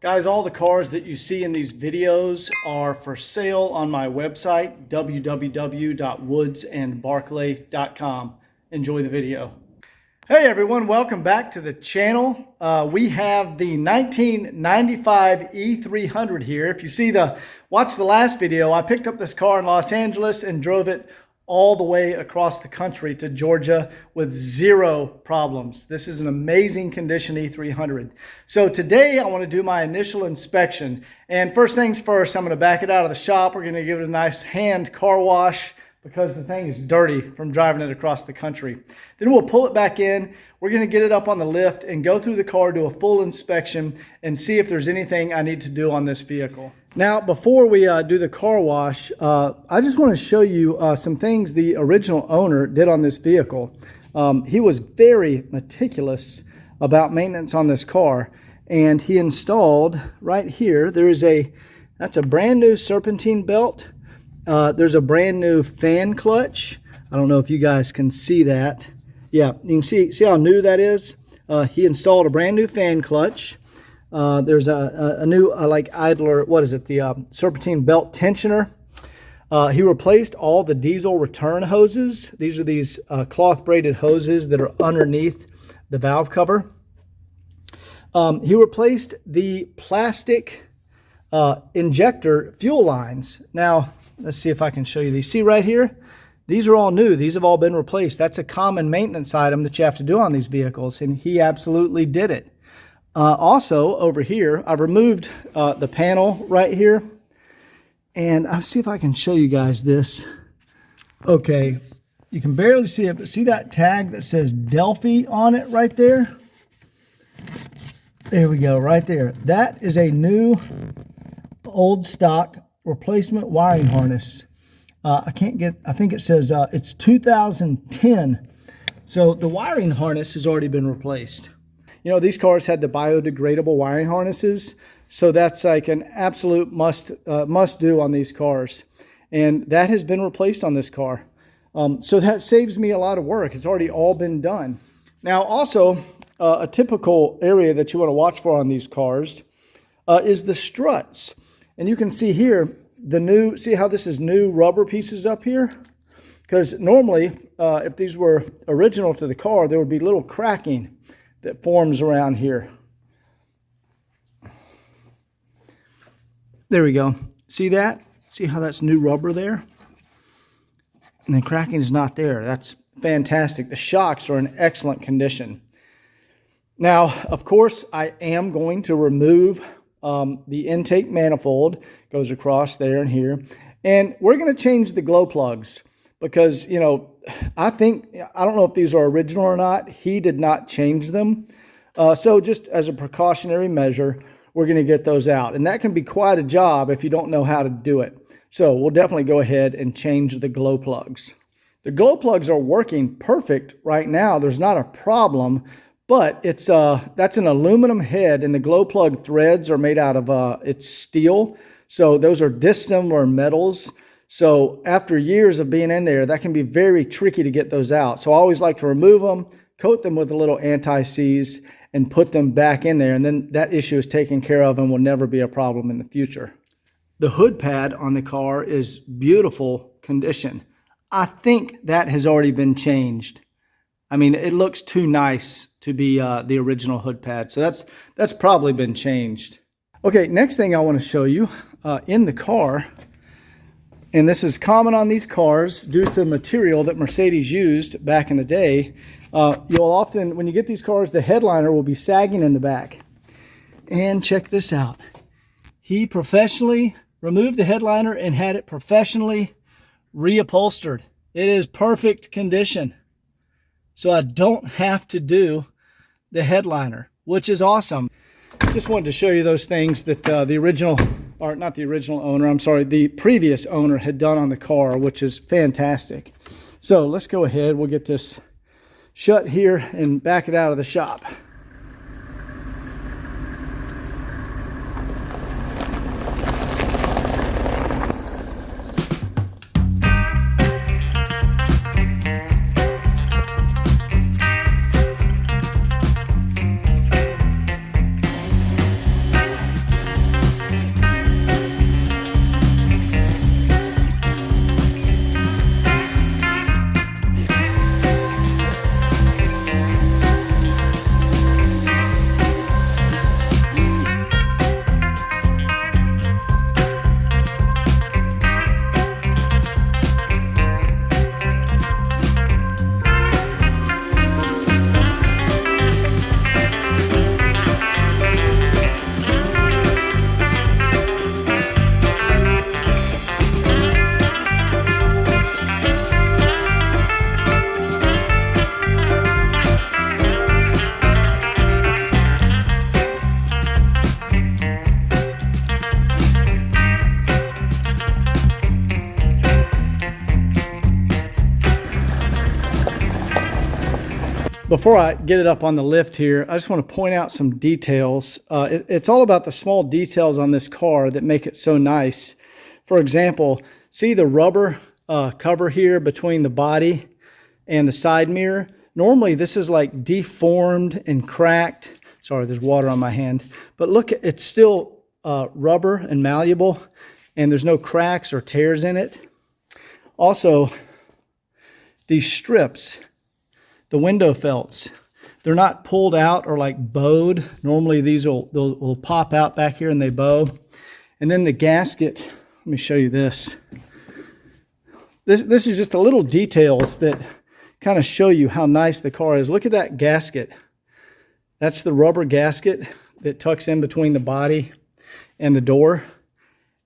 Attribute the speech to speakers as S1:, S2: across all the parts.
S1: Guys, all the cars that you see in these videos are for sale on my website, www.woodsandbarclay.com. Enjoy the video. Hey everyone, welcome back to the channel. We have the 1995 E300 here. If you watch the last video, I picked up this car in Los Angeles and drove it all the way across the country to Georgia with zero problems. This is an amazing condition E300. So today I want to do my initial inspection. And first things first, I'm going to back it out of the shop. We're going to give it a nice hand car wash because the thing is dirty from driving it across the country. Then we'll pull it back in. We're going to get it up on the lift and go through the car, do a full inspection, and see if there's anything I need to do on this vehicle. Now, before we do the car wash, I just want to show you some things the original owner did on this vehicle. He was very meticulous about maintenance on this car, and he installed right here, that's a brand new serpentine belt. There's a brand new fan clutch. I don't know if you guys can see that. Yeah, you can see how new that is. He installed a brand new fan clutch. There's a new like idler, what is it, the serpentine belt tensioner. He replaced all the diesel return hoses. These are these cloth braided hoses that are underneath the valve cover. He replaced the plastic injector fuel lines. Now, let's see if I can show you these. See right here? These are all new. These have all been replaced. That's a common maintenance item that you have to do on these vehicles, and he absolutely did it. Also, over here, I've removed the panel right here, and I'll see if I can show you guys this. Okay, you can barely see it, but see that tag that says Delphi on it right there? There we go, right there. That is a new old stock replacement wiring harness. I think it says it's 2010. So the wiring harness has already been replaced. You know, these cars had the biodegradable wiring harnesses, so that's like an absolute must do on these cars. And that has been replaced on this car. So that saves me a lot of work. It's already all been done. Now also, a typical area that you want to watch for on these cars is the struts. And you can see here, see how this is new rubber pieces up here? Because normally, if these were original to the car, there would be little cracking that forms around here. There we go. See that? See how that's new rubber there? And the cracking is not there. That's fantastic. The shocks are in excellent condition. Now, of course, I am going to remove the intake manifold. Goes across there and here. And we're going to change the glow plugs because, you know, I don't know if these are original or not. He did not change them. So just as a precautionary measure, we're going to get those out. And that can be quite a job if you don't know how to do it. So we'll definitely go ahead and change the glow plugs. The glow plugs are working perfect right now. There's not a problem, but that's an aluminum head, and the glow plug threads are made out of it's steel. So those are dissimilar metals. So after years of being in there, that can be very tricky to get those out. So I always like to remove them, coat them with a little anti-seize, and put them back in there. And then that issue is taken care of and will never be a problem in the future. The hood pad on the car is beautiful condition. I think that has already been changed. I mean, it looks too nice to be the original hood pad. So that's probably been changed. Okay, next thing I want to show you in the car, and this is common on these cars due to the material that Mercedes used back in the day. You'll often, when you get these cars, the headliner will be sagging in the back. And check this out. He professionally removed the headliner and had it professionally reupholstered. It is perfect condition. So I don't have to do the headliner, which is awesome. Just wanted to show you those things that the previous owner had done on the car, which is fantastic. So let's go ahead. We'll get this shut here and back it out of the shop. before I get it up on the lift here, I just want to point out some details. It's all about the small details on this car that make it so nice. For example, see the rubber cover here between the body and the side mirror? Normally this is like deformed and cracked. Sorry, there's water on my hand. But look, it's still rubber and malleable, and there's no cracks or tears in it. Also, these strips, the window felts, they're not pulled out or like bowed. Normally these will pop out back here and they bow. And then the gasket, let me show you this. This is just the little details that kind of show you how nice the car is. Look at that gasket. That's the rubber gasket that tucks in between the body and the door.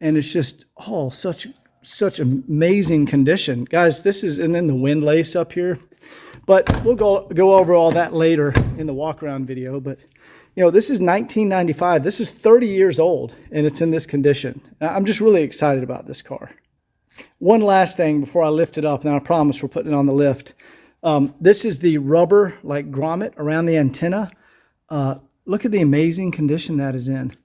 S1: And it's just, oh, such amazing condition. Guys, this is, and then the wind lace up here. But we'll go over all that later in the walk around video. But, you know, this is 1995. This is 30 years old, and it's in this condition. I'm just really excited about this car. One last thing before I lift it up, and I promise we're putting it on the lift. This is the rubber, like, grommet around the antenna. Look at the amazing condition that is in.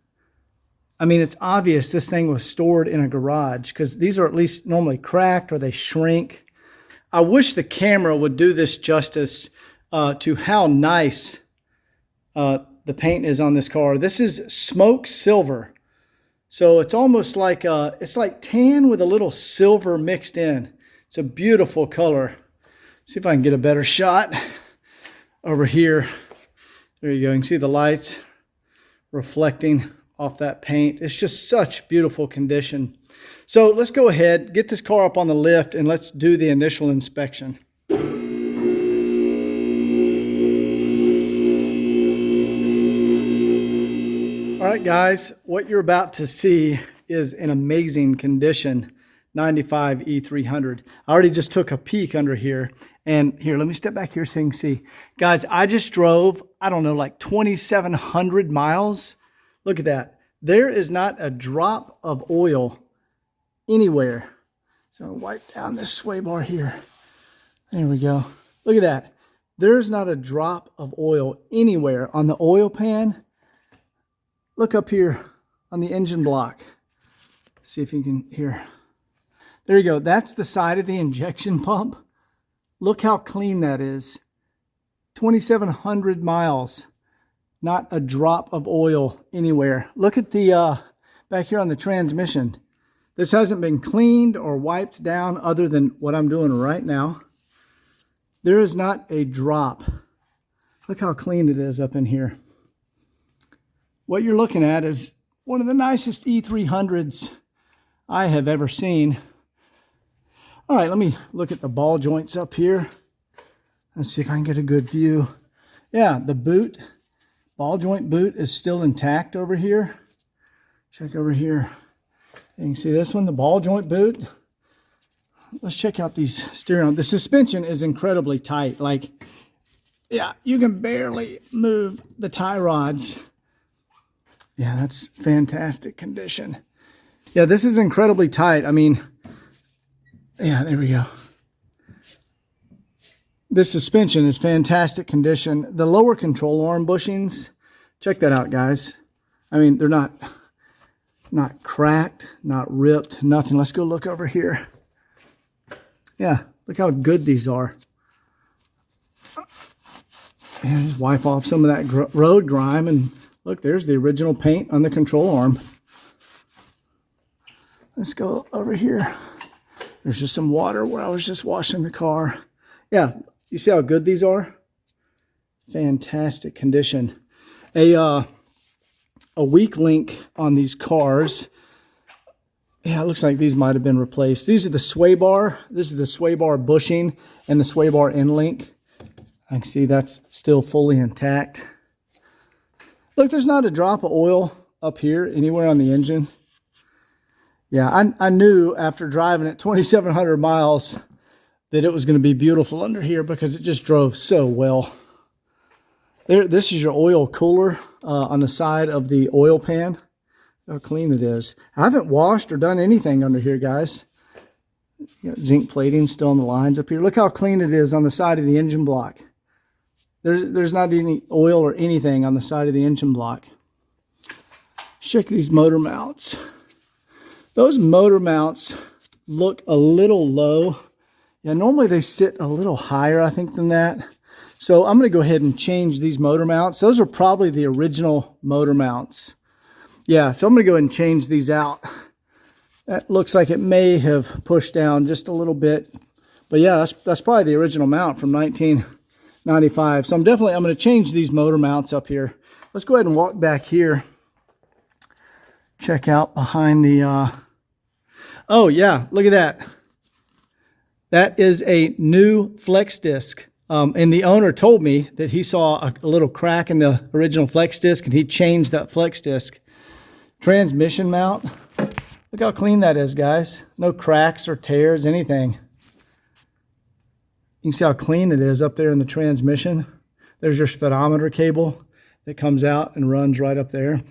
S1: I mean, it's obvious this thing was stored in a garage, because these are at least normally cracked or they shrink. I wish the camera would do this justice to how nice the paint is on this car. This is smoke silver. So it's almost like, it's like tan with a little silver mixed in. It's a beautiful color. See if I can get a better shot over here. There you go. You can see the lights reflecting off that paint. It's just such beautiful condition. So let's go ahead, get this car up on the lift, and let's do the initial inspection. All right, guys, what you're about to see is an amazing condition 95 E300. I already just took a peek under here. And here, let me step back here so you can see. Guys, I just drove, I don't know, like 2,700 miles. Look at that. There is not a drop of oil anywhere. So I'll wipe down this sway bar here. There we go. Look at that. There's not a drop of oil anywhere on the oil pan. Look up here on the engine block. See if you can hear. There you go. That's the side of the injection pump. Look how clean that is. 2,700 miles. Not a drop of oil anywhere. Look at the back here on the transmission. This hasn't been cleaned or wiped down other than what I'm doing right now. There is not a drop. Look how clean it is up in here. What you're looking at is one of the nicest E300s I have ever seen. All right, let me look at the ball joints up here. Let's see if I can get a good view. Yeah, the boot, ball joint boot is still intact over here. Check over here. You can see this one, the ball joint boot. Let's check out these steering. The suspension is incredibly tight. Like, yeah, you can barely move the tie rods. Yeah, that's fantastic condition. Yeah, this is incredibly tight. I mean, yeah, there we go. This suspension is fantastic condition. The lower control arm bushings, check that out, guys. I mean, they're not cracked, not ripped, nothing. Let's go look over here. Yeah, look how good these are. And just wipe off some of that road grime, and look, there's the original paint on the control arm. Let's go over here. There's just some water where I was just washing the car. Yeah, you see how good these are? Fantastic condition. A weak link on these cars. Yeah, it looks like these might have been replaced. These are the sway bar. This is the sway bar bushing and the sway bar end link. I can see that's still fully intact. Look, there's not a drop of oil up here anywhere on the engine. Yeah, I knew after driving it 2,700 miles that it was going to be beautiful under here because it just drove so well. This is your oil cooler on the side of the oil pan. How clean it is. I haven't washed or done anything under here, guys. You got zinc plating still on the lines up here. Look how clean it is on the side of the engine block. There's not any oil or anything on the side of the engine block. Check these motor mounts. Those motor mounts look a little low. Yeah, normally they sit a little higher, I think, than that. So I'm going to go ahead and change these motor mounts. Those are probably the original motor mounts. Yeah, so I'm going to go ahead and change these out. That looks like it may have pushed down just a little bit. But yeah, that's probably the original mount from 1995. So I'm going to change these motor mounts up here. Let's go ahead and walk back here. Check out behind the, oh yeah, look at that. That is a new flex disc. And the owner told me that he saw a little crack in the original flex disc and he changed that flex disc. Transmission mount. Look how clean that is, guys. No cracks or tears, anything. You can see how clean it is up there in the transmission. There's your speedometer cable that comes out and runs right up there.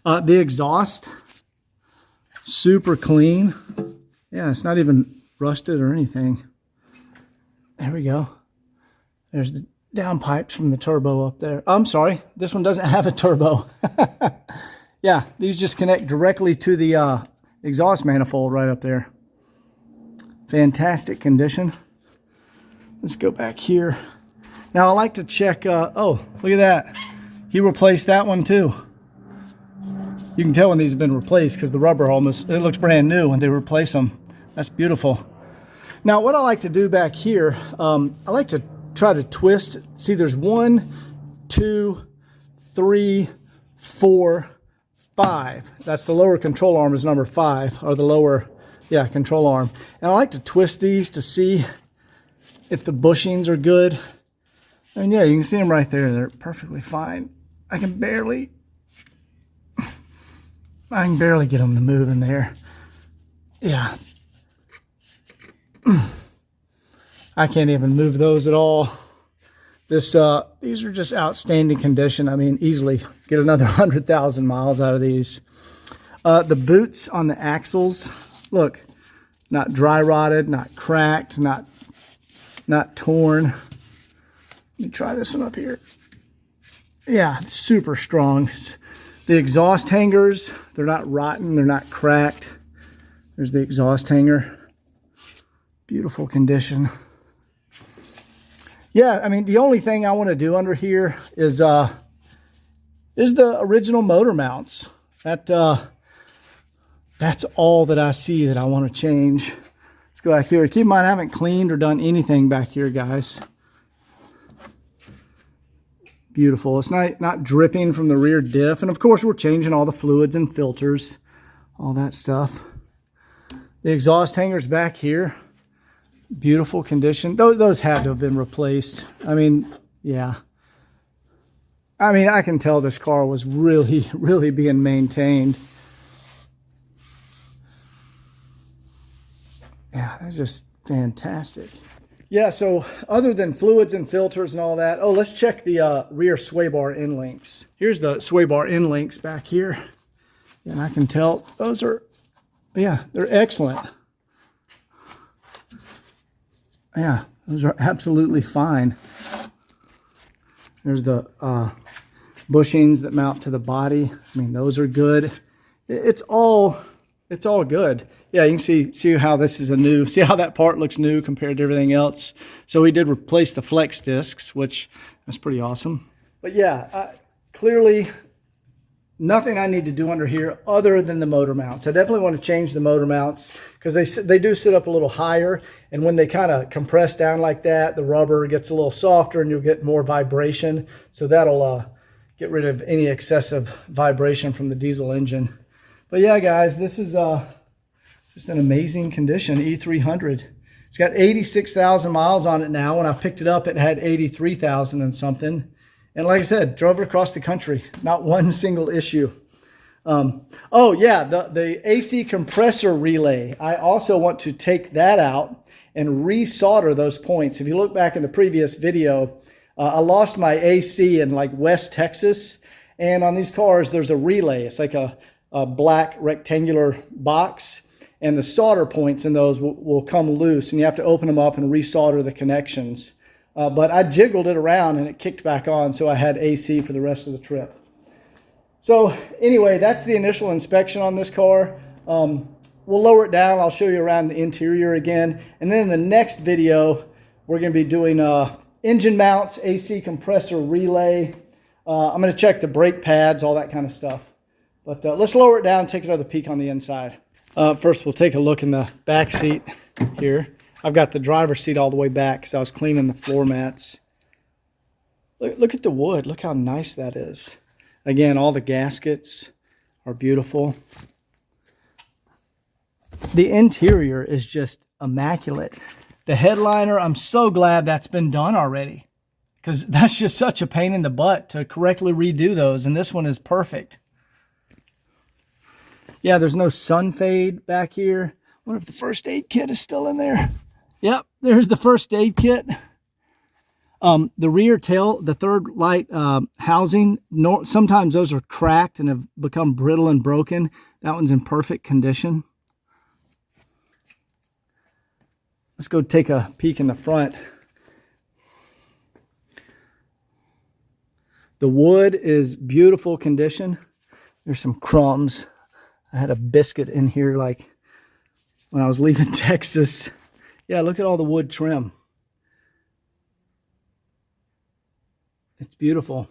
S1: The exhaust, super clean. Yeah, it's not even rusted or anything. There we go. There's the downpipes from the turbo up there. I'm sorry, this one doesn't have a turbo. Yeah, these just connect directly to the exhaust manifold right up there. Fantastic condition. Let's go back here. Now I like to check, oh, look at that. He replaced that one too. You can tell when these have been replaced because the rubber almost, it looks brand new when they replace them. That's beautiful. Now what I like to do back here, I like to try to twist. See, there's 1, 2, 3, 4, 5. That's the lower control arm is number 5, or the lower, yeah, control arm. And I like to twist these to see if the bushings are good. And yeah, you can see them right there. They're perfectly fine. I can barely get them to move in there. Yeah. I can't even move those at all. These are just outstanding condition. I mean, easily get another 100,000 miles out of these. The boots on the axles, look, not dry rotted, not cracked, not torn. Let me try this one up here. Yeah, super strong. The exhaust hangers, they're not rotten, they're not cracked. There's the exhaust hanger. Beautiful condition. Yeah, I mean, the only thing I want to do under here is the original motor mounts. That's all that I see that I want to change. Let's go back here. Keep in mind, I haven't cleaned or done anything back here, guys. Beautiful. It's not dripping from the rear diff. And of course, we're changing all the fluids and filters, all that stuff. The exhaust hangers back here. Beautiful condition. Those had to have been replaced. I mean, yeah. I mean, I can tell this car was really, really being maintained. Yeah, that's just fantastic. Yeah, so other than fluids and filters and all that, oh, let's check the rear sway bar end links. Here's the sway bar end links back here. And I can tell those are, yeah, they're excellent. Yeah, those are absolutely fine. There's the bushings that mount to the body. I mean, those are good. It's all good. Yeah, you can see how this is see how that part looks new compared to everything else. So we did replace the flex discs, which that's pretty awesome. But yeah, clearly nothing I need to do under here other than the motor mounts. I definitely want to change the motor mounts because they do sit up a little higher. And when they kind of compress down like that, the rubber gets a little softer and you'll get more vibration. So that'll get rid of any excessive vibration from the diesel engine. But yeah, guys, this is just an amazing condition, E300. It's got 86,000 miles on it now. When I picked it up, it had 83,000 and something. And like I said, drove it across the country. Not one single issue. Oh yeah, the AC compressor relay. I also want to take that out and resolder those points. If you look back in the previous video, I lost my AC in like West Texas. And on these cars, there's a relay. It's like a black rectangular box. And the solder points in those will come loose. And you have to open them up and resolder the connections. but I jiggled it around and it kicked back on, so I had AC for the rest of the trip. So anyway, that's the initial inspection on this car. We'll lower it down. I'll show you around the interior again. And then in the next video, we're going to be doing engine mounts, AC compressor relay. I'm going to check the brake pads, all that kind of stuff. But let's lower it down and take another peek on the inside. First, we'll take a look in the back seat here. I've got the driver's seat all the way back because I was cleaning the floor mats. Look at the wood. Look how nice that is. Again, all the gaskets are beautiful. The interior is just immaculate. The headliner, I'm so glad that's been done already, because that's just such a pain in the butt to correctly redo those, and this one is perfect. Yeah, there's no sun fade back here. I wonder if the first aid kit is still in there. Yep, there's the first aid kit. The rear tail, the third light housing, sometimes those are cracked and have become brittle and broken. That one's in perfect condition. Let's go take a peek in the front. The wood is beautiful condition. There's some crumbs. I had a biscuit in here like when I was leaving Texas. Yeah, look at all the wood trim. It's beautiful.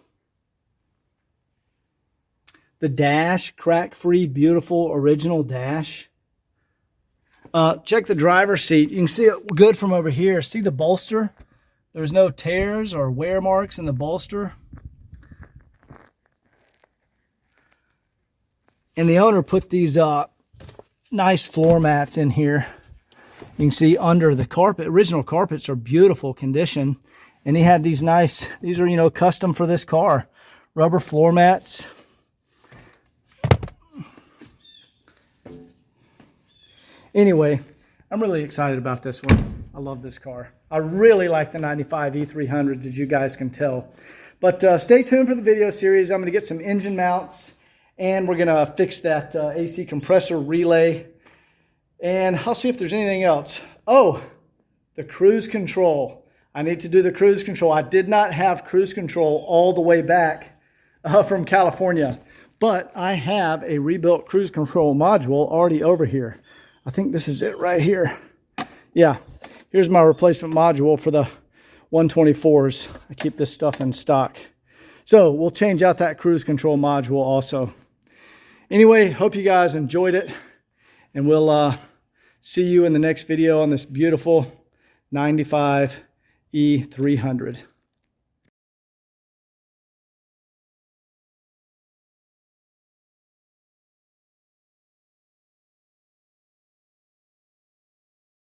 S1: The dash, crack-free, beautiful, original dash. Check the driver's seat. You can see it good from over here. See the bolster? There's no tears or wear marks in the bolster. And the owner put these nice floor mats in here. You can see under the carpet. Original carpets are beautiful condition. And he had these nice, these are, you know, custom for this car. Rubber floor mats. Anyway, I'm really excited about this one. I love this car. I really like the 95 E300s, as you guys can tell. But stay tuned for the video series. I'm going to get some engine mounts, and we're going to fix that AC compressor relay. And I'll see if there's anything else. Oh, the cruise control. I need to do the cruise control. I did not have cruise control all the way back from California, but I have a rebuilt cruise control module already over here. I think this is it right here. Yeah, here's my replacement module for the 124s. I keep this stuff in stock. So we'll change out that cruise control module also. Anyway, hope you guys enjoyed it, and we'll see you in the next video on this beautiful 95 E300.